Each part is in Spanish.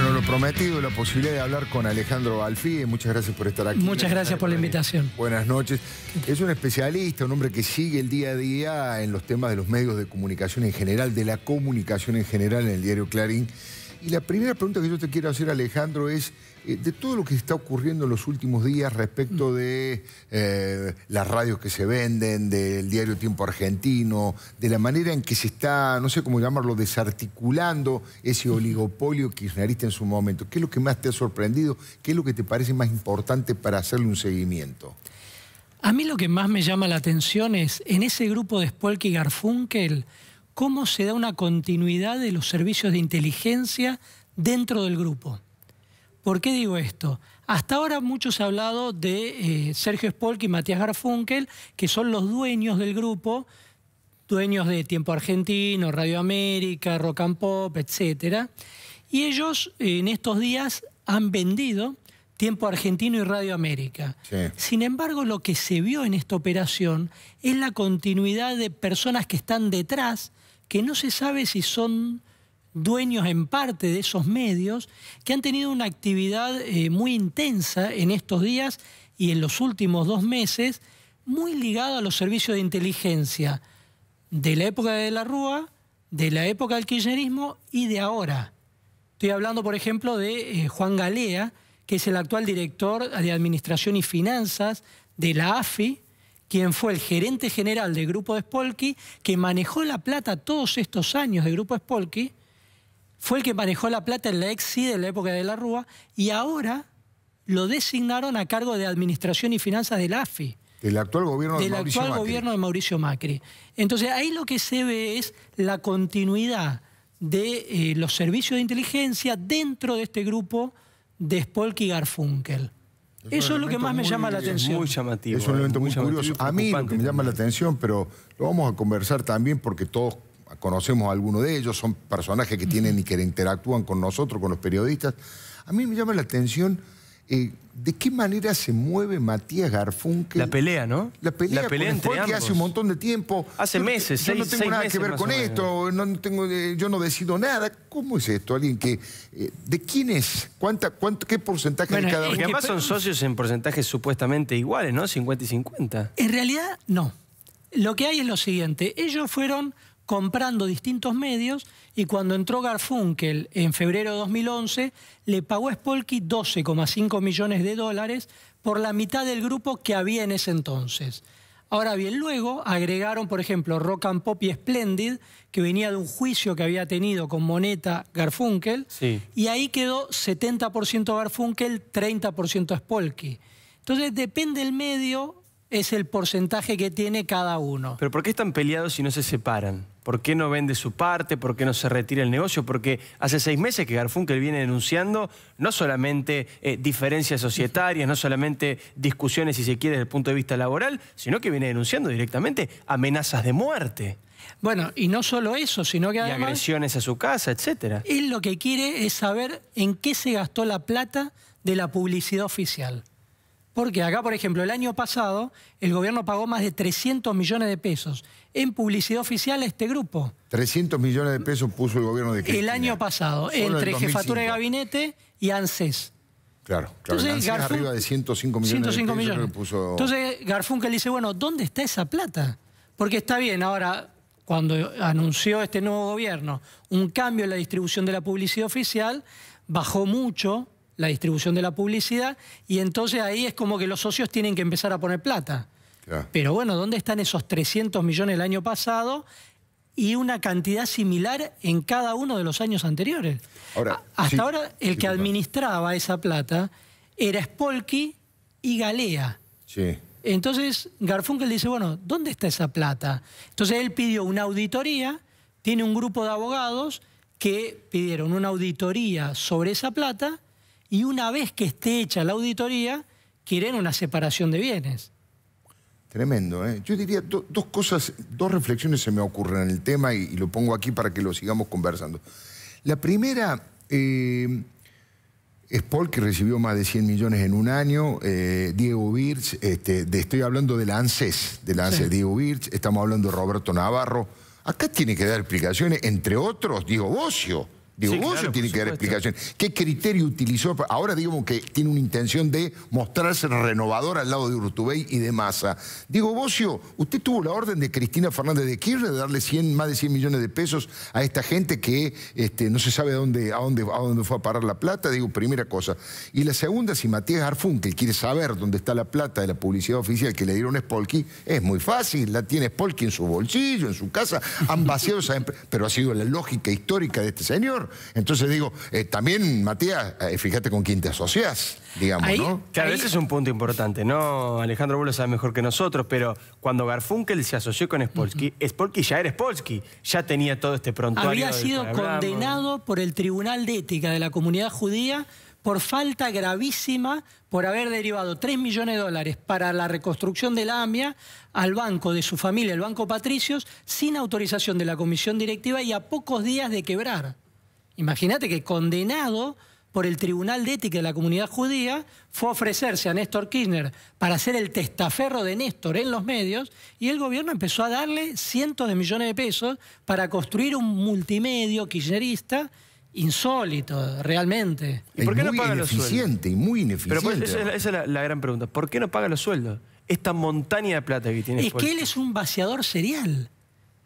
Bueno, lo prometido, la posibilidad de hablar con Alejandro Alfie. Muchas gracias por estar aquí. Muchas gracias por la invitación. Buenas noches. Es un especialista, un hombre que sigue el día a día en los temas de los medios de comunicación en general, de la comunicación en general en el diario Clarín. Y la primera pregunta que yo te quiero hacer, Alejandro, es de todo lo que está ocurriendo en los últimos días respecto de las radios que se venden, del diario Tiempo Argentino, de la manera en que se está, no sé cómo llamarlo, desarticulando ese oligopolio kirchnerista en su momento. ¿Qué es lo que más te ha sorprendido? ¿Qué es lo que te parece más importante para hacerle un seguimiento? A mí lo que más me llama la atención es, en ese grupo de Spolky y Garfunkel, cómo se da una continuidad de los servicios de inteligencia dentro del grupo. ¿Por qué digo esto? Hasta ahora mucho se ha hablado de Sergio Spolky y Matías Garfunkel, que son los dueños del grupo, dueños de Tiempo Argentino, Radio América, Rock and Pop, etc. Y ellos en estos días han vendido Tiempo Argentino y Radio América. Sí. Sin embargo, lo que se vio en esta operación es la continuidad de personas que están detrás, que no se sabe si son dueños en parte de esos medios, que han tenido una actividad muy intensa en estos días y en los últimos 2 meses, muy ligada a los servicios de inteligencia de la época de la Rúa, de la época del kirchnerismo y de ahora. Estoy hablando, por ejemplo, de Juan Galea, que es el actual director de Administración y Finanzas de la AFI, quien fue el gerente general del Grupo de Spolky, que manejó la plata todos estos años del Grupo Spolky, fue el que manejó la plata en la ex-CIDE en la época de la Rúa, y ahora lo designaron a cargo de Administración y Finanzas de la AFI. Del actual gobierno de Mauricio Macri. Del actual gobierno de Mauricio Macri. Entonces, ahí lo que se ve es la continuidad de los servicios de inteligencia dentro de este grupo de Spolky y Garfunkel. Eso es lo que más me llama la atención. Muy llamativo. Es un elemento muy curioso. A mí lo que me llama la atención, pero lo vamos a conversar también porque todos conocemos a alguno de ellos, son personajes que tienen y que interactúan con nosotros, con los periodistas. A mí me llama la atención de qué manera se mueve Matías Garfunkel. La pelea, ¿no? La pelea entre ambos. Hace un montón de tiempo. Hace meses, yo no tengo nada que ver con esto, yo no decido nada. ¿Cómo es esto? Alguien que... ¿De quién es? ¿Qué porcentaje de cada uno? Porque además son socios en porcentajes supuestamente iguales, ¿no? 50 y 50. En realidad, no. Lo que hay es lo siguiente. Ellos fueron comprando distintos medios y cuando entró Garfunkel en febrero de 2011, le pagó a Spolky 12,5 millones de dólares por la mitad del grupo que había en ese entonces. Ahora bien, luego agregaron, por ejemplo, Rock and Pop y Splendid, que venía de un juicio que había tenido con Moneta Garfunkel, sí. Y ahí quedó 70% Garfunkel, 30% Spolky. Entonces, depende del medio, es el porcentaje que tiene cada uno. ¿Pero por qué están peleados si no se separan? ¿Por qué no vende su parte? ¿Por qué no se retira el negocio? Porque hace 6 meses que Garfunkel viene denunciando no solamente diferencias societarias, no solamente discusiones, si se quiere, desde el punto de vista laboral, sino que viene denunciando directamente amenazas de muerte. Bueno, y no solo eso, sino que además... Y agresiones a su casa, etcétera. Él lo que quiere es saber en qué se gastó la plata de la publicidad oficial. Porque acá, por ejemplo, el año pasado, el gobierno pagó más de 300 millones de pesos en publicidad oficial a este grupo. 300 millones de pesos puso el gobierno de Cristina. El año pasado, solo entre Jefatura de Gabinete y ANSES. Claro, entonces, arriba de 105 millones 105 de pesos millones. Puso... Entonces Garfunkel dice, bueno, ¿dónde está esa plata? Porque está bien, ahora, cuando anunció este nuevo gobierno un cambio en la distribución de la publicidad oficial, bajó mucho la distribución de la publicidad, y entonces ahí es como que los socios tienen que empezar a poner plata. Claro. Pero bueno, ¿dónde están esos 300 millones el año pasado y una cantidad similar en cada uno de los años anteriores? Ahora, hasta ahora el que administraba esa plata era Spolky y Galea. Sí. Entonces Garfunkel dice, bueno, ¿dónde está esa plata? Entonces él pidió una auditoría, tiene un grupo de abogados que pidieron una auditoría sobre esa plata, y una vez que esté hecha la auditoría, quieren una separación de bienes. Tremendo, ¿eh? Yo diría dos cosas, 2 reflexiones se me ocurren en el tema y lo pongo aquí para que lo sigamos conversando. La primera, Spolky recibió más de 100 millones en un año, Diego Birch, estoy hablando de la ANSES, sí. Diego Birch, estamos hablando de Roberto Navarro. Acá tiene que dar explicaciones, entre otros, Diego Bossio. Digo, Sí, vos claro, tiene por que dar supuesto. explicación. ¿Qué criterio utilizó? Ahora digamos que tiene una intención de mostrarse renovador al lado de Urtubey y de Massa. Diego Bocio, usted tuvo la orden de Cristina Fernández de Kirchner de darle más de 100 millones de pesos a esta gente que no se sabe a dónde fue a parar la plata. Digo, primera cosa. Y la segunda, si Matías Garfunkel quiere saber dónde está la plata de la publicidad oficial que le dieron a Spolky, es muy fácil. La tiene Spolky en su bolsillo, en su casa. Han vaciado esa empresa. Pero ha sido la lógica histórica de este señor. Entonces digo, también, Matías, fíjate con quién te asociás, digamos, ¿no? Claro, ese es un punto importante, ¿no? Alejandro, vos lo sabes mejor que nosotros, pero cuando Garfunkel se asoció con Spolky, Spolky ya era Spolky, ya tenía todo este prontuario. Había sido condenado por el Tribunal de Ética de la Comunidad Judía por falta gravísima por haber derivado 3 millones de dólares para la reconstrucción de la AMIA al banco de su familia, el Banco Patricios, sin autorización de la comisión directiva y a pocos días de quebrar. Imagínate que condenado por el Tribunal de Ética de la Comunidad Judía fue a ofrecerse a Néstor Kirchner para ser el testaferro de Néstor en los medios y el gobierno empezó a darle cientos de millones de pesos para construir un multimedio kirchnerista insólito, realmente. ¿Y por qué no paga los sueldos? Y muy ineficiente. Pero pues, esa es la gran pregunta. ¿Por qué no paga los sueldos? Esta montaña de plata que tiene Es que él es un vaciador serial.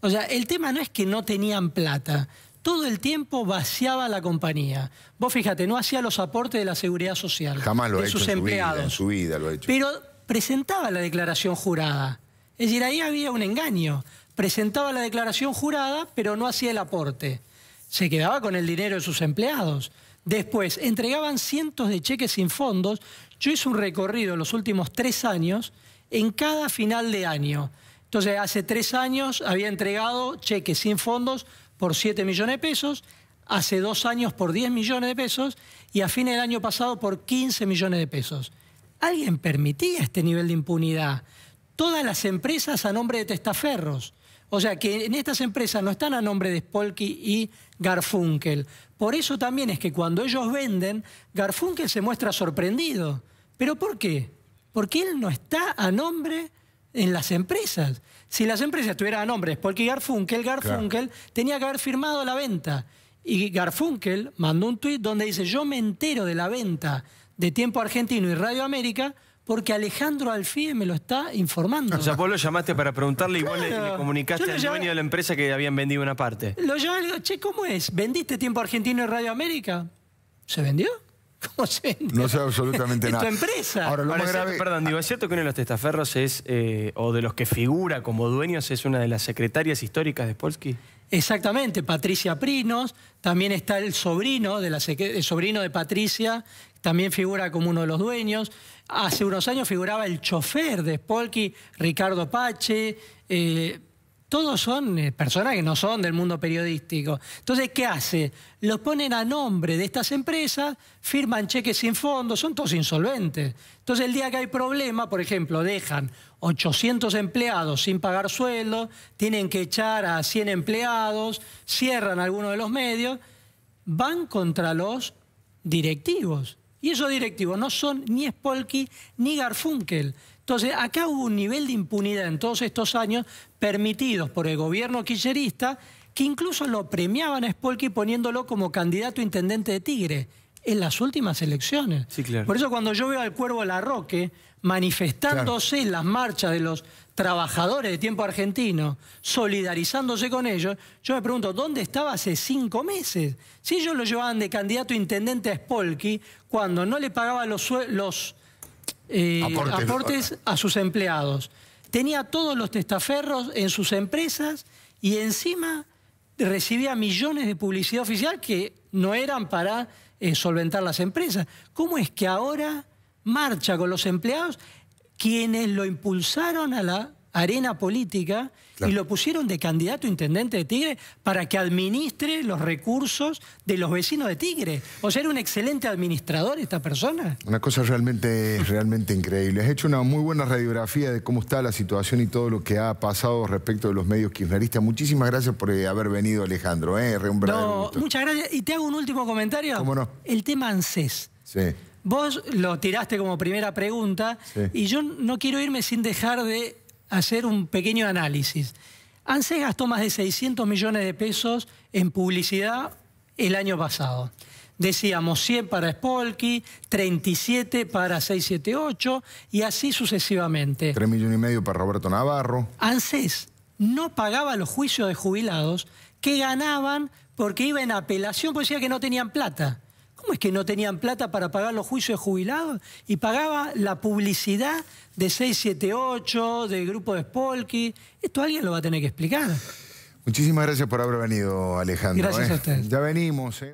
O sea, el tema no es que no tenían plata. Todo el tiempo vaciaba la compañía. Vos fíjate, no hacía los aportes de la seguridad social. Jamás lo ha de hecho sus en empleados. su vida lo ha hecho. Pero presentaba la declaración jurada. Es decir, ahí había un engaño. Presentaba la declaración jurada, pero no hacía el aporte. Se quedaba con el dinero de sus empleados. Después, entregaban cientos de cheques sin fondos. Yo hice un recorrido en los últimos 3 años en cada final de año. Entonces, hace 3 años había entregado cheques sin fondos por 7 millones de pesos, hace 2 años por 10 millones de pesos y a fin del año pasado por 15 millones de pesos. ¿Alguien permitía este nivel de impunidad? Todas las empresas a nombre de testaferros. O sea que en estas empresas no están a nombre de Spolky y Garfunkel. Por eso también es que cuando ellos venden, Garfunkel se muestra sorprendido. ¿Pero por qué? Porque él no está a nombre en las empresas. Si las empresas estuvieran a nombre de Spolky y Garfunkel, Garfunkel tenía que haber firmado la venta. Y Garfunkel mandó un tuit donde dice: yo me entero de la venta de Tiempo Argentino y Radio América porque Alejandro Alfie me lo está informando. O sea, vos lo llamaste para preguntarle y vos le comunicaste al llamé, dueño de la empresa que habían vendido una parte. Lo llamé y le digo: che, ¿cómo es? ¿Vendiste Tiempo Argentino y Radio América? ¿Se vendió? ¿Cómo se vendió? No sé absolutamente nada. Es tu empresa. Ahora, lo más grave... Perdón, digo, es cierto que uno de los testaferros es, o de los que figura como dueños, es una de las secretarias históricas de Spolky. Exactamente, Patricia Prinos, también está el sobrino de Patricia, también figura como uno de los dueños. Hace unos años figuraba el chofer de Spolky, Ricardo Pache. Todos son personas que no son del mundo periodístico. Entonces, ¿qué hace? Los ponen a nombre de estas empresas, firman cheques sin fondos, son todos insolventes. Entonces, el día que hay problema, por ejemplo, dejan 800 empleados sin pagar sueldo, tienen que echar a 100 empleados, cierran algunos de los medios, van contra los directivos. Y esos directivos no son ni Spolky ni Garfunkel. Entonces, acá hubo un nivel de impunidad en todos estos años permitidos por el gobierno kirchnerista que incluso lo premiaban a Spolky poniéndolo como candidato a intendente de Tigre en las últimas elecciones. Sí, claro. Por eso cuando yo veo al Cuervo Larroque manifestándose en las marchas de los trabajadores de Tiempo Argentino, solidarizándose con ellos, yo me pregunto, ¿dónde estaba hace 5 meses? Si ellos lo llevaban de candidato a intendente a Spolky, cuando no le pagaban los aportes a sus empleados. Tenía todos los testaferros en sus empresas y encima recibía millones de publicidad oficial que no eran para solventar las empresas. ¿Cómo es que ahora marcha con los empleados quienes lo impulsaron a la arena política y lo pusieron de candidato a intendente de Tigre para que administre los recursos de los vecinos de Tigre? O sea, era un excelente administrador esta persona. Una cosa realmente increíble. Has hecho una muy buena radiografía de cómo está la situación y todo lo que ha pasado respecto de los medios kirchneristas. Muchísimas gracias por haber venido, Alejandro. Un verdadero gusto. Muchas gracias. Y te hago un último comentario. ¿Cómo no? El tema ANSES. Sí. Vos lo tiraste como primera pregunta y yo no quiero irme sin dejar de hacer un pequeño análisis. ANSES gastó más de 600 millones de pesos en publicidad el año pasado. Decíamos 100 para Spolky, 37 para 678 y así sucesivamente. 3,5 millones para Roberto Navarro. ANSES no pagaba los juicios de jubilados que ganaban porque iba en apelación, porque decía que no tenían plata. ¿Cómo es que no tenían plata para pagar los juicios de jubilados? Y pagaba la publicidad de 678, del grupo de Spolky. Esto alguien lo va a tener que explicar. Muchísimas gracias por haber venido, Alejandro. Gracias a ustedes. Ya venimos.